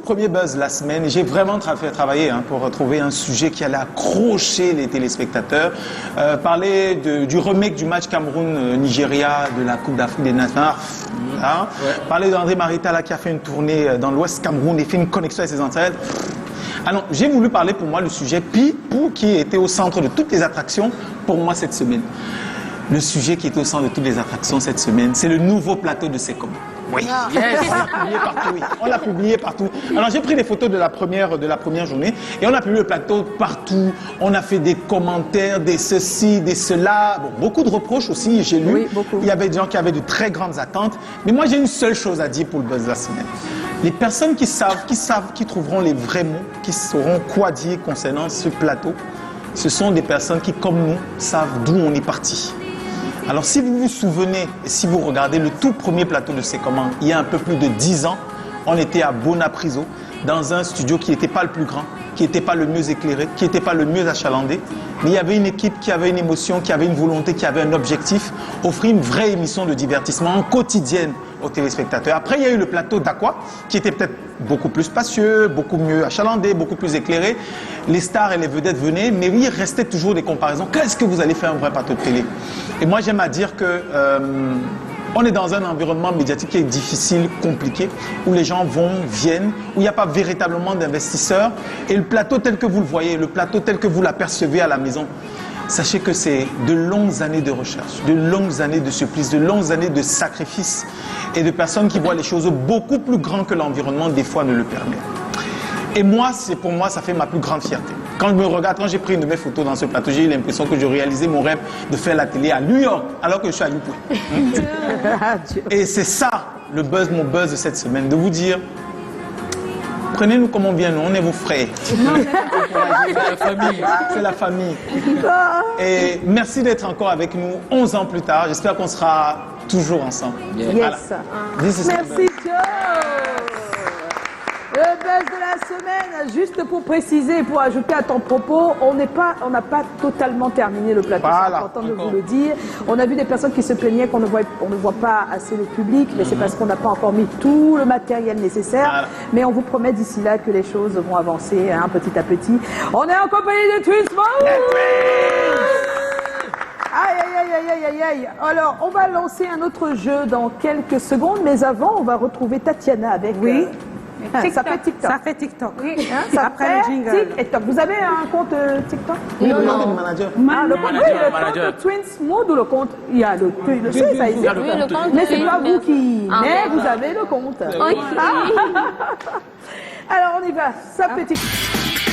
premier buzz de la semaine. J'ai vraiment fait travailler pour retrouver un sujet qui allait accrocher les téléspectateurs. Parler du remake du match Cameroun-Nigeria de la Coupe d'Afrique des Nations. Hein. Parler d'André Maritala qui a fait une tournée dans l'Ouest Cameroun et fait une connexion avec ses ancêtres. Alors, j'ai voulu parler pour moi le sujet Pipou qui était au centre de toutes les attractions pour moi cette semaine. Le sujet qui était au centre de toutes les attractions cette semaine, c'est le nouveau plateau de Sekom. Oui, yes. On l'a publié partout, oui. On l'a publié partout. Alors j'ai pris des photos de la première journée et on a publié le plateau partout. On a fait des commentaires, des ceci, des cela. Bon, beaucoup de reproches aussi, j'ai lu. Oui, beaucoup. Il y avait des gens qui avaient de très grandes attentes. Mais moi j'ai une seule chose à dire pour le buzz de la semaine. Les personnes qui trouveront les vrais mots, qui sauront quoi dire concernant ce plateau, ce sont des personnes qui, comme nous, savent d'où on est parti. Alors si vous vous souvenez, et si vous regardez le tout premier plateau de C'est Comment, il y a un peu plus de 10 ans, on était à Bonapriso, dans un studio qui n'était pas le plus grand, qui n'était pas le mieux éclairé, qui n'était pas le mieux achalandé, mais il y avait une équipe qui avait une émotion, qui avait une volonté, qui avait un objectif, offrir une vraie émission de divertissement quotidienne aux téléspectateurs. Après, il y a eu le plateau d'Aqua, qui était peut-être beaucoup plus spacieux, beaucoup mieux achalandé, beaucoup plus éclairé. Les stars et les vedettes venaient, mais oui, il restait toujours des comparaisons. Qu'est-ce que vous allez faire un vrai plateau de télé? Et moi, j'aime à dire que on est dans un environnement médiatique qui est difficile, compliqué, où les gens vont, viennent, où il n'y a pas véritablement d'investisseurs. Et le plateau tel que vous le voyez, le plateau tel que vous l'apercevez à la maison, sachez que c'est de longues années de recherche, de longues années de supplice, de longues années de sacrifices et de personnes qui voient les choses beaucoup plus grandes que l'environnement des fois ne le permet. Et moi, pour moi, ça fait ma plus grande fierté. Quand je me regarde, quand j'ai pris une de mes photos dans ce plateau, j'ai eu l'impression que je réalisais mon rêve de faire la télé à New York, alors que je suis à Newport. Et c'est ça, mon buzz de cette semaine, de vous dire, prenez-nous comme on vient, nous, on est vos frères. C'est la famille. C'est la famille. Et merci d'être encore avec nous 11 ans plus tard. J'espère qu'on sera toujours ensemble. Yes. Voilà. Merci, Joe. Le buzz de la semaine, juste pour préciser, pour ajouter à ton propos, on n'a pas totalement terminé le plateau, Voilà, c'est important de vous le dire. On a vu des personnes qui se plaignaient qu'on ne voit pas assez le public, mais c'est parce qu'on n'a pas encore mis tout le matériel nécessaire. Voilà. Mais on vous promet d'ici là que les choses vont avancer petit à petit. On est en compagnie de Twins Mode. Aïe, aïe, aïe, aïe, aïe, aïe. Alors, on va lancer un autre jeu dans quelques secondes, mais avant, on va retrouver Tatiana avec... Oui. Ça fait TikTok. Ça fait TikTok. Oui. Ça Après fait le jingle. TikTok. Vous avez un compte TikTok? Oui, le compte du manager. Ah, le compte, oui, le compte de Twins Mode ou le compte... Il y a le ça existe. Oui, le compte. Mais c'est pas vous qui... Ah, Mais d'accord. vous avez le compte. Oui. Alors, on y va. Ça fait TikTok.